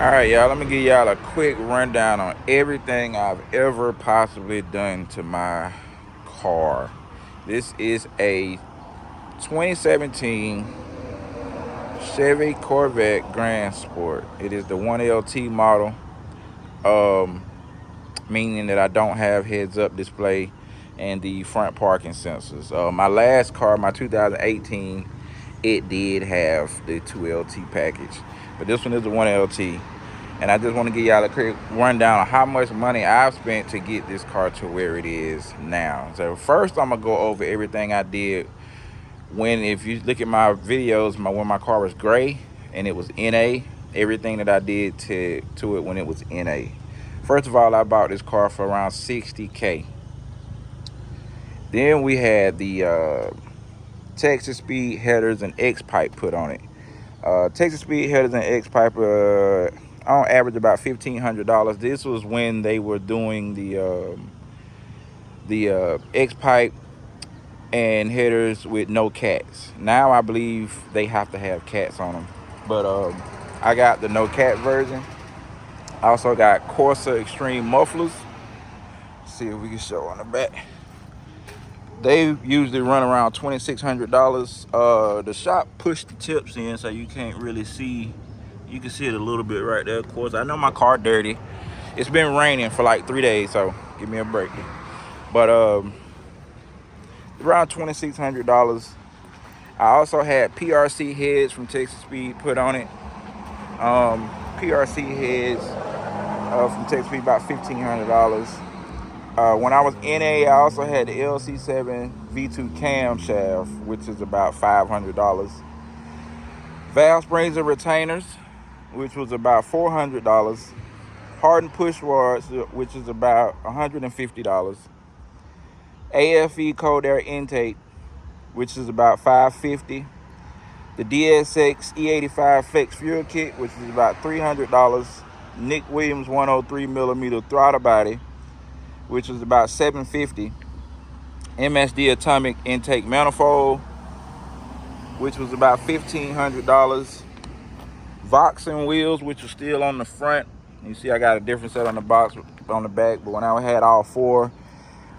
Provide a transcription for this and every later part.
All right, y'all, let me give y'all a quick rundown on everything I've ever possibly done to my car. This is a 2017 Chevy Corvette Grand Sport. It is the 1LT model, um, meaning that I don't have heads-up display and the front parking sensors. My last car, my 2018, it did have the 2LT package, but this one is the 1LT. And I just want to give y'all a quick rundown of how much money I've spent to get this car to where it is now. So first, I'm gonna go over everything I did when, if you look at my videos, when my car was gray and it was NA, everything that I did to it when it was NA. First of all, I bought this car for around 60K. Then we had the Texas speed headers and X pipe put on it. Texas speed headers and X pipe on average about $1,500. This was when they were doing the X pipe and headers with no cats. Now I believe they have to have cats on them, but I got the no cat version. I also got Corsa Extreme mufflers. Let's see if we can show on the back. They usually run around $2,600. The shop pushed the tips in so you can't really see. You can see it a little bit right there. Of course, I know my car dirty. It's been raining for like 3 days, so give me a break. But around $2,600. I also had PRC heads from Texas Speed put on it. PRC heads from Texas Speed about $1,500. When I was NA, I also had the LC7 V2 camshaft, which is about $500. Valve springs and retainers, which was about $400. Hardened push rods, which is about $150. AFE cold air intake, which is about $550. The DSX E85 Flex fuel kit, which is about $300. Nick Williams 103mm throttle body, which is about $750. MSD atomic intake manifold, which was about $1,500. Voxing wheels, which are still on the front. You see I got a different set on the box on the back, but when I had all four,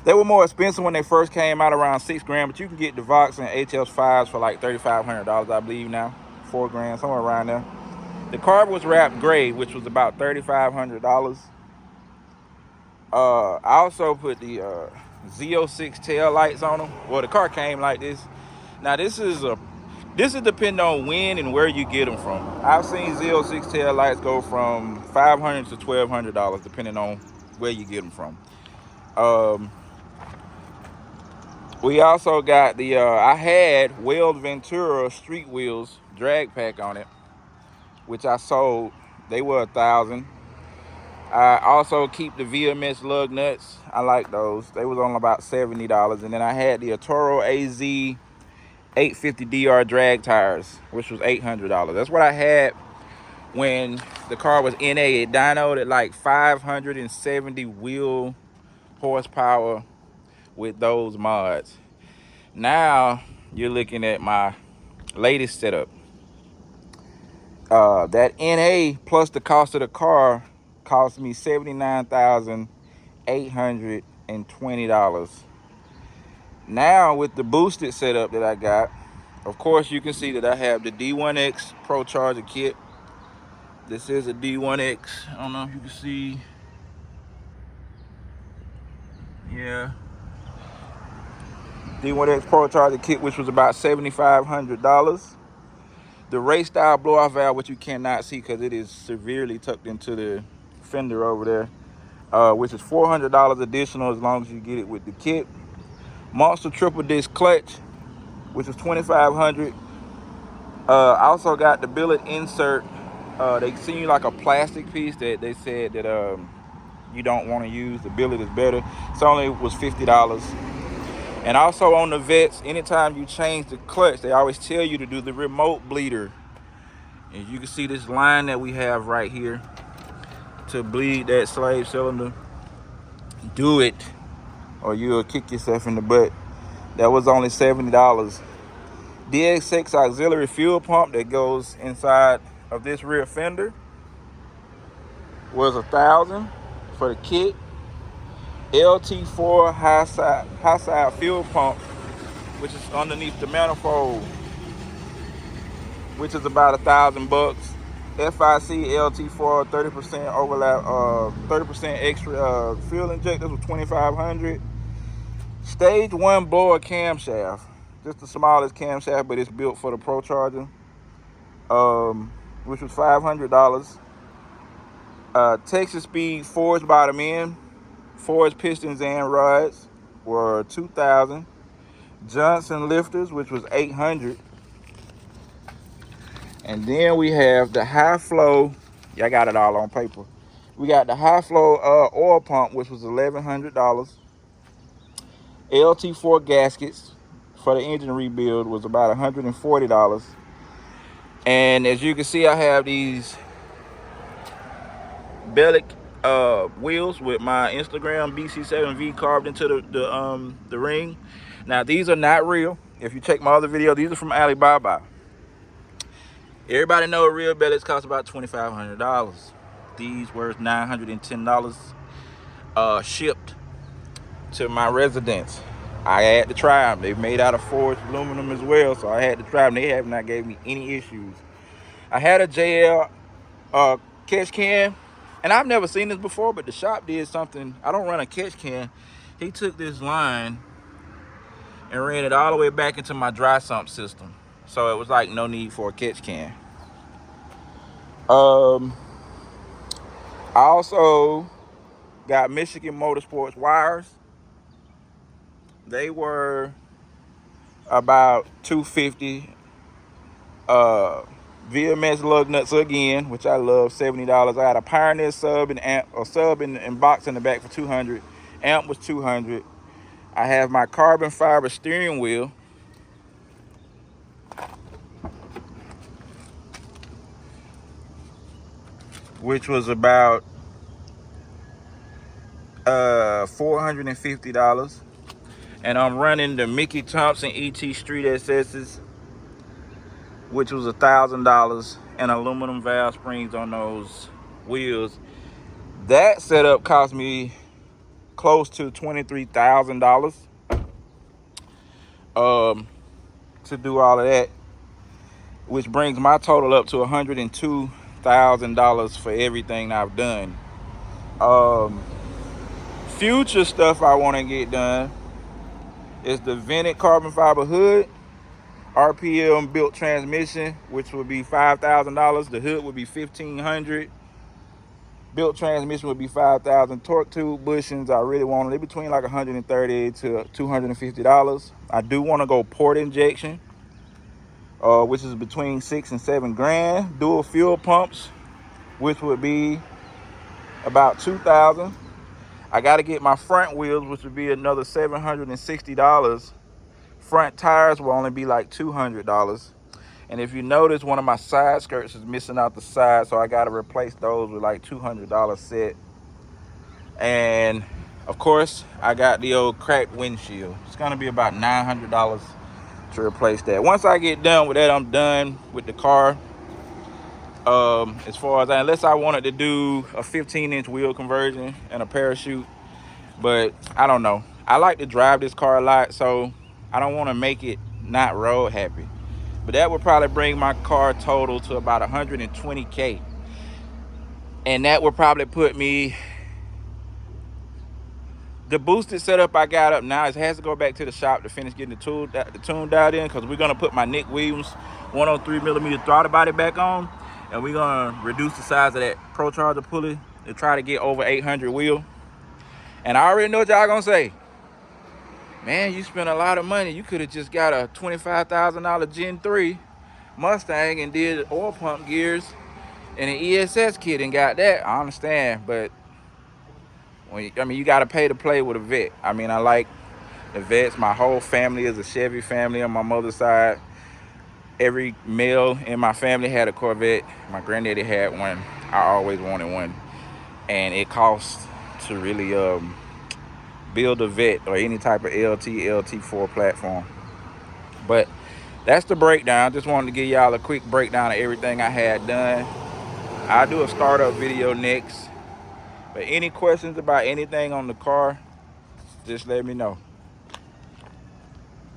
they were more expensive when they first came out, around $6,000, but you can get the Voxing HS5s for like $3,500, I believe now. $4,000, somewhere around there. The car was wrapped gray, which was about $3,500. I also put the Z06 tail lights on them. Well, the car came like this. Now this is depending on when and where you get them from. I've seen Z06 tail lights go from $500 to $1,200 depending on where you get them from. We also got the I had Weld Ventura street wheels drag pack on it, which I sold. They were $1,000. I also keep the VMS lug nuts. I like those. They was on about $70. And then I had the Toro AZ 850DR drag tires, which was $800. That's what I had when the car was NA. It dynoed at like 570 wheel horsepower with those mods. Now you're looking at my latest setup. That NA plus the cost of the car cost me $79,820. Now with the boosted setup that I got, of course you can see that I have the D1X Pro Charger kit. This is a D1X. I don't know if you can see. Yeah. D1X Pro Charger kit, which was about $7,500. The race style blow-off valve, which you cannot see because it is severely tucked into the fender over there, which is $400 additional as long as you get it with the kit. Monster triple disc clutch, which is $2,500. I also got the billet insert. They send you like a plastic piece that they said that you don't want to use. The billet is better. It only was $50. And also on the Vettes, anytime you change the clutch, they always tell you to do the remote bleeder. And you can see this line that we have right here to bleed that slave cylinder. Do it, or you'll kick yourself in the butt. That was only $70. DX6 auxiliary fuel pump that goes inside of this rear fender. was 1,000 for the kit. LT4 high side fuel pump, which is underneath the manifold, which is about $1,000. FIC LT4 30% overlap, 30% extra fuel injectors with 2,500. Stage 1 blower camshaft, just the smallest camshaft, but it's built for the Pro Charger, which was $500. Texas Speed forged bottom end, forged pistons and rods were $2,000. Johnson lifters, which was $800. And then we have the high flow. Yeah, I got it all on paper. We got the high flow oil pump, which was $1,100. LT4 gaskets for the engine rebuild was about $140. And as you can see, I have these Bellic wheels with my Instagram BC7V carved into the ring. Now these are not real. If you check my other video, these are from Alibaba. Everybody know real Bellics cost about $2,500. These were $910 shipped to my residence. I had to try them. They're made out of forged aluminum as well, so I had to try them. They have not gave me any issues. I had a JL catch can, and I've never seen this before, but the shop did something. I don't run a catch can. He took this line and ran it all the way back into my dry sump system. So it was like no need for a catch can. I also got Michigan Motorsports wires. They were about $250. VMS lug nuts again, which I love, $70. I got a Pioneer sub and amp, or sub and box in the back for $200. Amp was $200. I have my carbon fiber steering wheel, which was about $450. And I'm running the Mickey Thompson ET Street SS's, which was $1,000, and aluminum valve springs on those wheels. That setup cost me close to $23,000 to do all of that, which brings my total up to $102,000 for everything I've done. Future stuff I want to get done is the vented carbon fiber hood, RPM built transmission, which would be $5,000. The hood would be $1,500. Built transmission would be $5,000. Torque tube bushings, I really want them. They're between like $130 to $250. I do want to go port injection, which is between $6 and $7 grand. Dual fuel pumps, which would be about $2,000. I got to get my front wheels, which would be another $760. Front tires will only be like $200. And if you notice, one of my side skirts is missing out the side, so I got to replace those with like $200 set. And of course, I got the old cracked windshield. It's going to be about $900 to replace that. Once I get done with that, I'm done with the car. As far as unless I wanted to do a 15-inch wheel conversion and a parachute, but I don't know. I like to drive this car a lot, so I don't want to make it not road happy. But that would probably bring my car total to about $120K, and that would probably put me. The boosted setup I got up now, it has to go back to the shop to finish getting the tune dialed in, because we're gonna put my Nick Williams 103mm throttle body back on, and we're gonna reduce the size of that Pro Charger pulley to try to get over 800 wheel. And I already know what y'all gonna say. Man, you spent a lot of money. You could have just got a $25,000 Gen 3 Mustang and did oil pump gears and an ESS kit and got that. I understand, but you got to pay to play with a Vet. I mean, I like the Vets. My whole family is a Chevy family on my mother's side. Every male in my family had a Corvette. My granddaddy had one. I always wanted one. And it costs to really build a Vet or any type of LT4 platform. But that's the breakdown. Just wanted to give y'all a quick breakdown of everything I had done. I'll do a startup video next. But any questions about anything on the car, just let me know.